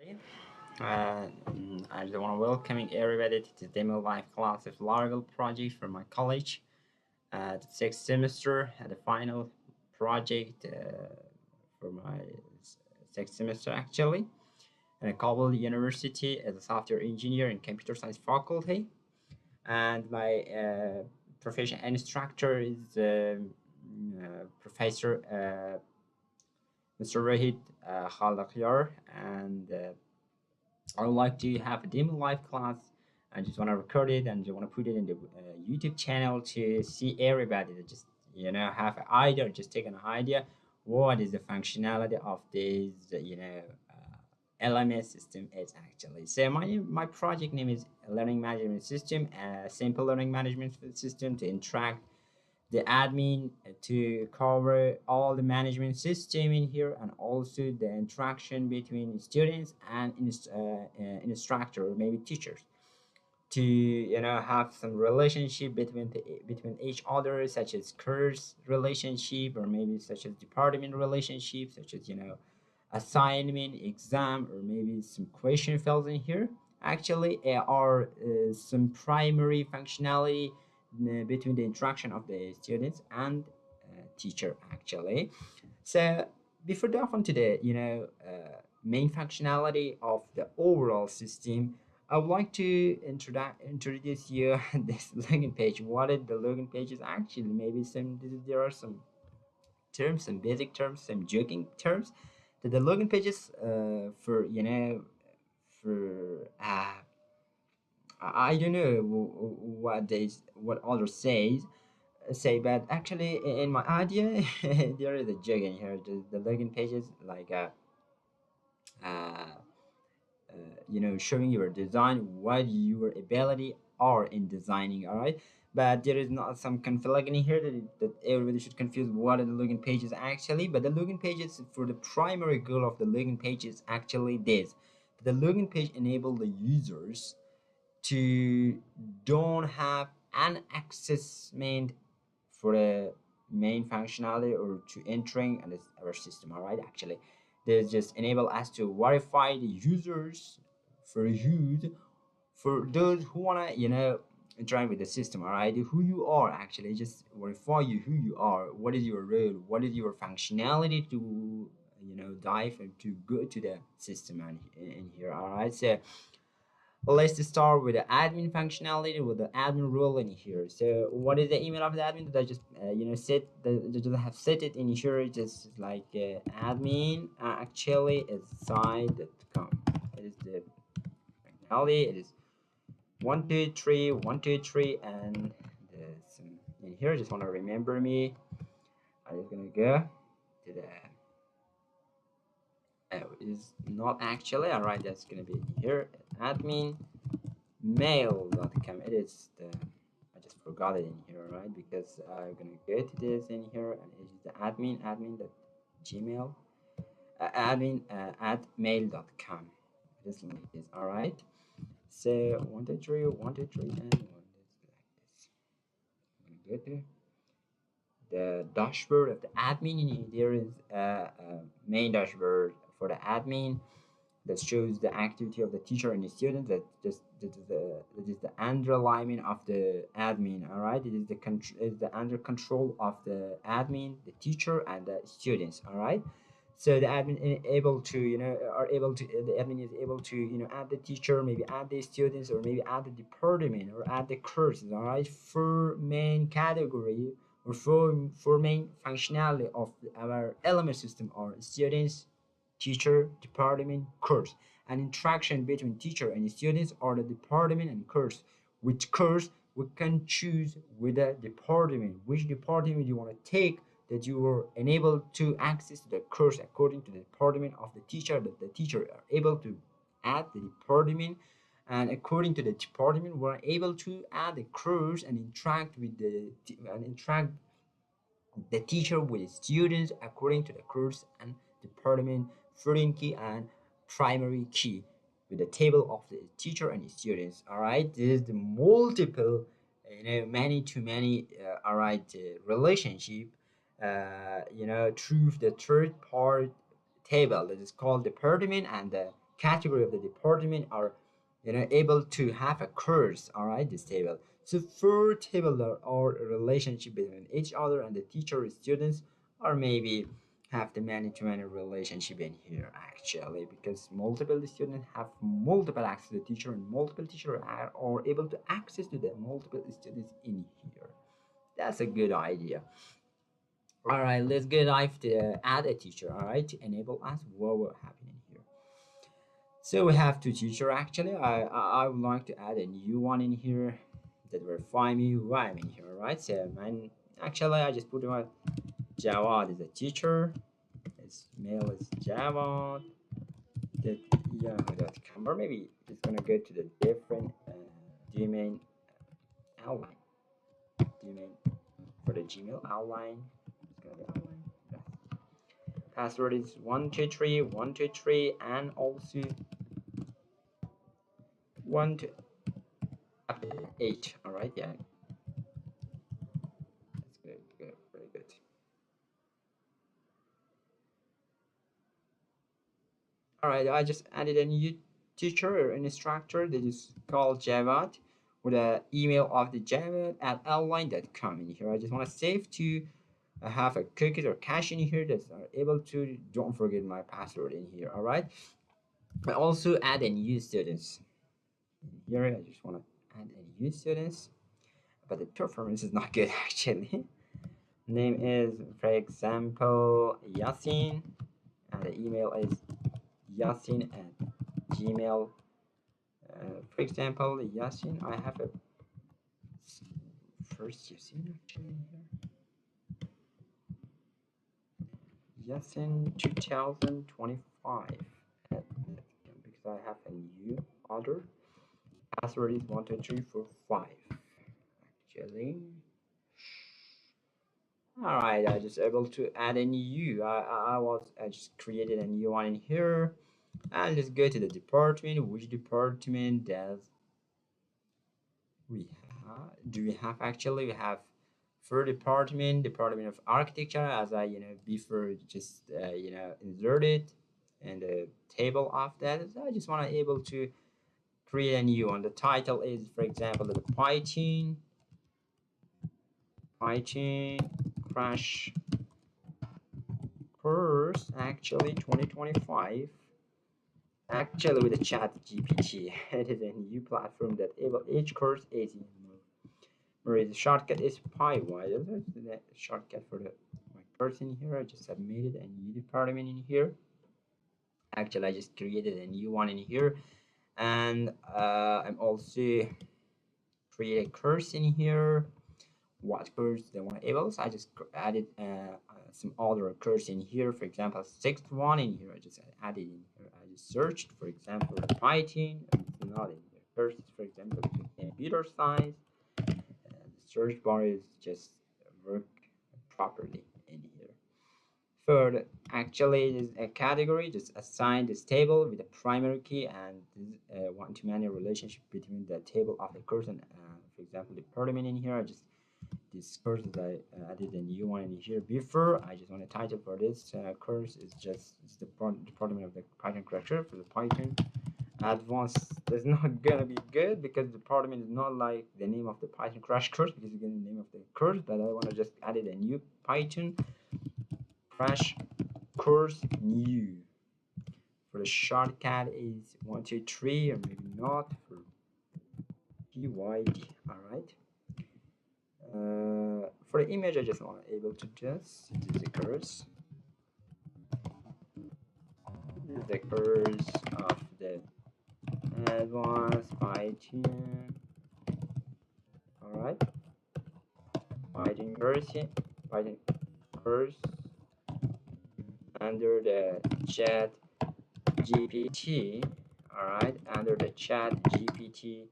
I just want to welcome everybody to the demo live class of laravel project for my college. The sixth semester, the final project for my sixth semester actually, at Kabul University as a software engineer in computer science faculty. And my profession instructor is Professor Mr. Rahid Khalakhyar, and I would like to have a demo live class. I just want to record it and just want to put it in the YouTube channel to see everybody that just have an idea or just take an idea what is the functionality of this LMS system is actually. So my project name is learning management system, a simple learning management system to interact the admin to cover all the management system in here, and also the interaction between students and instructor or maybe teachers to have some relationship between each other, such as course relationship or maybe such as department relationship, such as assignment, exam, or maybe some question fields in here. Actually are some primary functionality between the interaction of the students and teacher actually. So before dive into the main functionality of the overall system, I would like to introduce you this login page. What is the login page is actually? Maybe there are some terms, some basic terms, some joking terms that the login pages for for I don't know what others say, but actually in my idea there is a jig in here. The login pages like uh, showing your design, what your ability are in designing. All right, but there is not some conflict in here that everybody should confuse what are the login pages actually. But the login pages, for the primary goal of the login page is actually this: the login page enable the users to don't have an accessment for the main functionality or to entering and our system. All right, actually they just enable us to verify the users for use for those who wanna interact with the system. All right, who you are actually just verify you who you are, what is your role, what is your functionality to dive and to go to the system and in here. All right, so let's start with the admin functionality with the admin role in here. So what is the email of the admin that I just set that just have set it in here, just like admin actually is site.com. It is the functionality. It is 123 and the some in here. Just want to remember me. I'm just gonna go to the is not actually. All right, that's gonna be here admin mail.com. It is the I just forgot it in here, right? Because I'm gonna get this in here, and it is the admin admin at mail.com. This link is all right. So 123 and one is like this. I'm gonna go to the dashboard of the admin. There is a main dashboard for the admin that shows the activity of the teacher and the student. That is the underlying of the admin. All right, it is the under control of the admin, the teacher, and the students. All right, so the admin is able to the admin is able to add the teacher, maybe add the students, or maybe add the department or add the courses. All right, for main category or for main functionality of our LMS system are students, teacher, department, course. An interaction between teacher and students or the department and course. Which course we can choose with the department. Which department you want to take, that you are enabled to access the course according to the department of the teacher, that the teacher are able to add the department, and according to the department we're able to add the course and interact with the teacher with the students according to the course and department foreign key and primary key with the table of the teacher and the students. All right, this is the multiple many to many all right relationship through the third part table that is called department and the category of the department are able to have a course. All right, this table. So four tables are a relationship between each other and the teacher students, or maybe have the management relationship in here actually, because multiple students have multiple access to the teacher and multiple teachers are able to access to the multiple students in here. That's a good idea. All right, let's get live to add a teacher. All right, to enable us what will happen in here. So we have two teacher actually. I would like to add a new one in here that verify me who I'm in here. All right, so man, actually I just put my Jawad is a teacher. His mail is Jawad. That yahoo.com, or maybe it's gonna go to the different domain outline. Domain for the Gmail outline. It's gonna be outline. Yes. Password is 123 and also 128. All right, yeah, that's good, good, very good. All right, I just added a new teacher or an instructor that is called Javad with an email of the Javad at outline.com. In here, I just want to save to have a cookies or cache in here that are able to don't forget my password in here. All right, I also add a new students in here. I just want to add a new students, but the performance is not good actually. Name is, for example, Yasin, and the email is Yasin at Gmail. For example, Yasin, I have a first Yasin actually here. Yasin 2025 because I have a new order. Password is 12345 actually. All right, I just able to add a new. I just created a new one in here, and let's go to the department. Which department does we have? Do we have actually? We have for Department of Architecture, as I before just inserted in the table of that. So I just want to able to create a new one. The title is, for example, the Python crash course actually 2025 actually with the chat gpt. It is a new platform that able each course is where the shortcut is py. That's the shortcut for the my course in here. I just submitted a new department in here. Actually I just created a new one in here, and I'm also create a course in here. What course they want to able, so I just added some other course in here. For example, sixth one in here I just added in here. I just searched, for example, Python. It's not in here. Course, for example, computer science. The search bar is just work properly in here. Third, actually is a category. Just assign this table with a primary key and this one-to-many relationship between the table of the course and, for example, the department in here. I just this course that I added a new one in here before. I just want a title for this course is just it's the department of the Python corrector for the Python advanced. That's not gonna be good because the department is not like the name of the Python crash course, because it's gonna be the name of the course, but I want to just added a new Python crash course new. For the shortcut is 123, or maybe not for PYD. All right. For the image, I just want to able to just use the curse. The curse of the advanced Python. All right. Python curse under the chat GPT. All right, under the chat GPT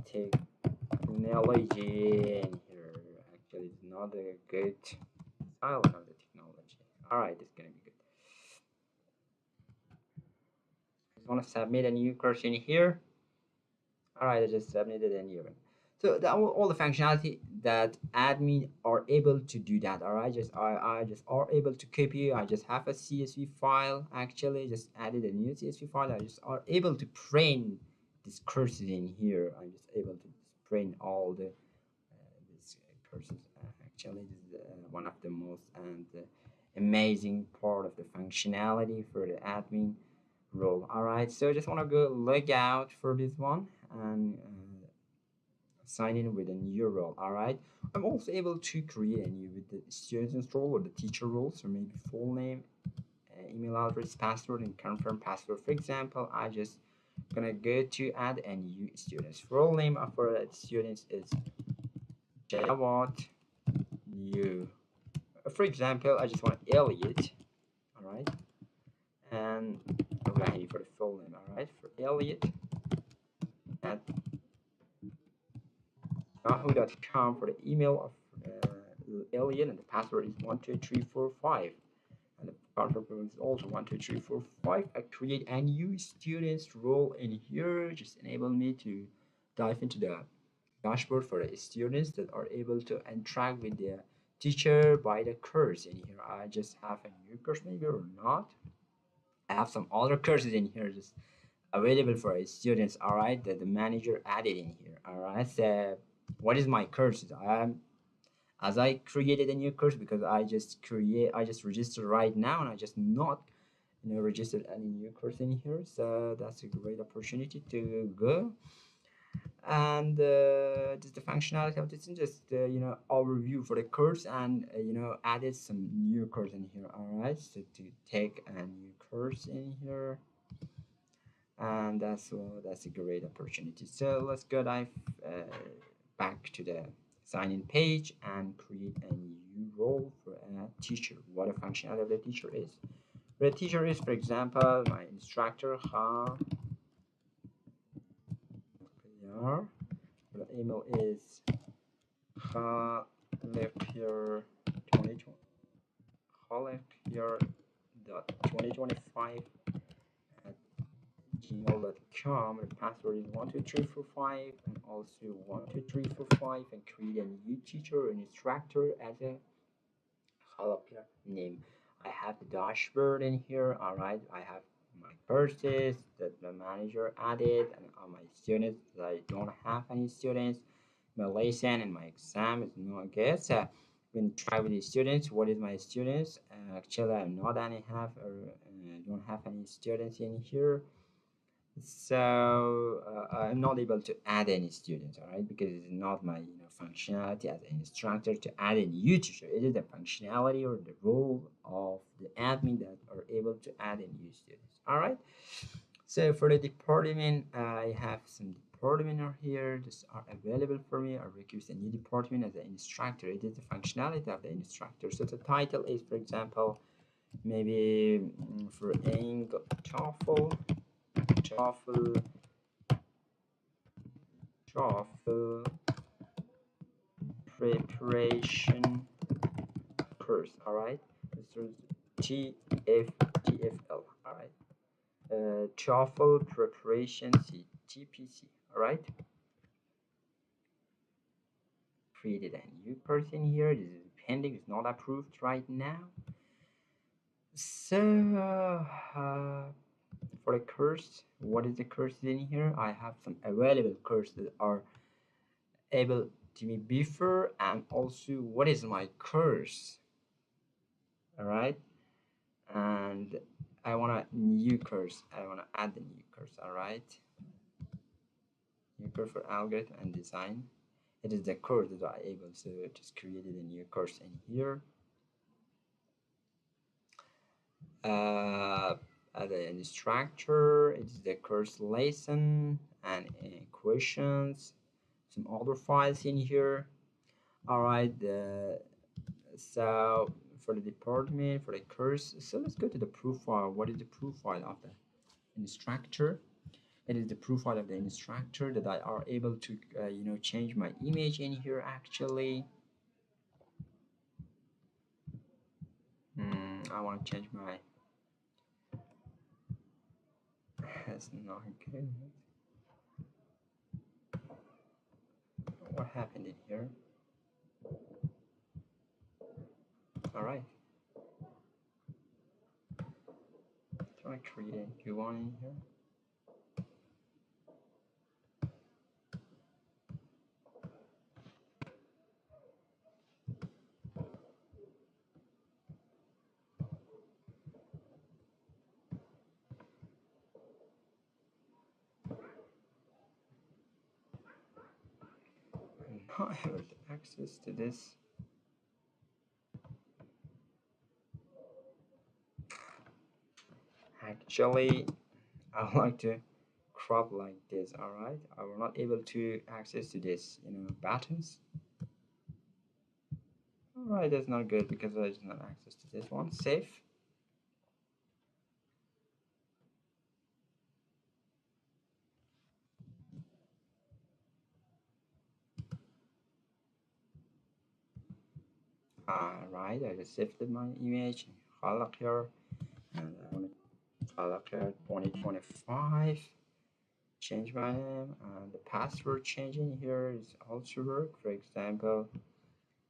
technology in here. Actually, it's not a good style of the technology. All right, it's gonna be good. I just want to submit a new course in here. All right, I just submitted a new one. So all the functionality that admin are able to do that. All right, I just are able to copy. I just have a CSV file. Actually, just added a new CSV file. I just are able to print these courses in here. I'm just able to print all the these courses. Actually, this is one of the most and amazing part of the functionality for the admin role. All right, so I just want to go log out for this one and sign in with a new role. All right, I'm also able to create a new with the student's role or the teacher role, so maybe full name, email address, password, and confirm password. For example, I just gonna go to add a new student's role name for that students is Jawad new. For example, I just want Elliot. All right, and I'm gonna for the full name. All right, for Elliot at yahoo.com for the email of Elliot, and the password is 12345. And the password is also 12345. I create a new student's role in here. Just enable me to dive into the dashboard for the students that are able to interact with the teacher by the course in here. I just have a new course maybe or not. I have some other courses in here just available for students. All right, that the manager added in here. All right, so what is my courses? As I created a new course because I just registered right now and I just not registered any new course in here. So that's a great opportunity to go and just the functionality of this is just overview for the course and added some new course in here. All right, so to take a new course in here, and that's a great opportunity. So let's go dive back to the sign in page and create a new role for a teacher. What a functionality of the teacher is. The teacher is, for example, my instructor. The email is Khalepier 2020 Khalepier.2025 at gmail.com. The password is 12345 and also 12345, and create a new teacher or instructor as a Khalepier name. I have the dashboard in here. All right, I have my courses that the manager added and all my students that I don't have any students. My lesson and my exam is not good. So when try with the students, what is my students? Actually, I'm not any have or don't have any students in here. So I'm not able to add any students, all right, because it's not my functionality as an instructor to add a new teacher. It is the functionality or the role of the admin that are able to add a new students. All right. So for the department, I have some department are here. Just are available for me. I request a new department as an instructor. It is the functionality of the instructor. So the title is, for example, maybe for English TOEFL preparation course. All right, this is TFL. All right, TOEFL preparation TPC. All right, created a new person here. This is pending. It's not approved right now. So for the course, what is the course in here? I have some available courses that are able to be before, and also what is my course. All right, and I want a new course. I want to add the new course. All right, new course for algorithm and design. It is the course that I able to just created a new course in here. As an instructor, it's the course lesson and questions, some other files in here. All right, so for the department, for the course, so let's go to the profile. What is the profile of the instructor? It is the profile of the instructor that I are able to change my image in here. Actually, I want to change my that's not good. What happened in here? All right. Try to create a new one in here. I'm not able to access to this. Actually, I would like to crop like this. All right, I will not able to access to this, buttons. All right, that's not good because I did not access to this one. Save. All right, I just saved my image. Collage here, and I want to collage here 2025. Change my name, and the password changing here is also work. For example,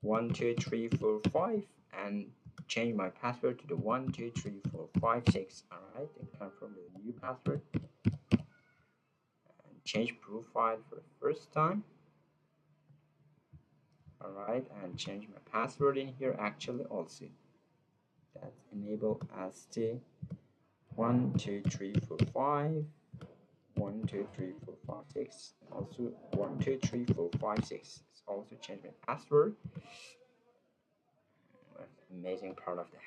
12345, and change my password to the 123456. All right, and confirm the new password and change profile for the first time. All right, and change my password in here actually also. That's enable as to 12345, 123456, and also 123456. It's also change my password. Amazing part of the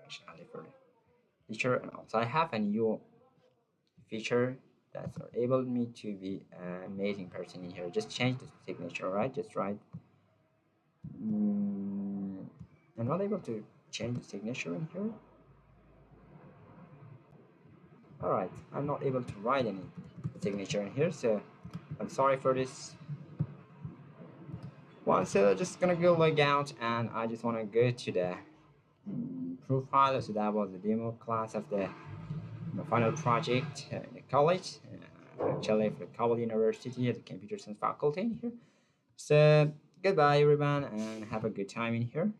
functionality for the feature, and also I have a new feature that enabled me to be an amazing person in here. Just change the signature, right? Just write. I'm not able to change the signature in here. All right, I'm not able to write any signature in here, so I'm sorry for this one. So I'm just gonna go log out, and I just want to go to the profile. So that was the demo class of the my final project in the college, actually for Kabul University at the computer science faculty in here. So goodbye everyone, and have a good time in here.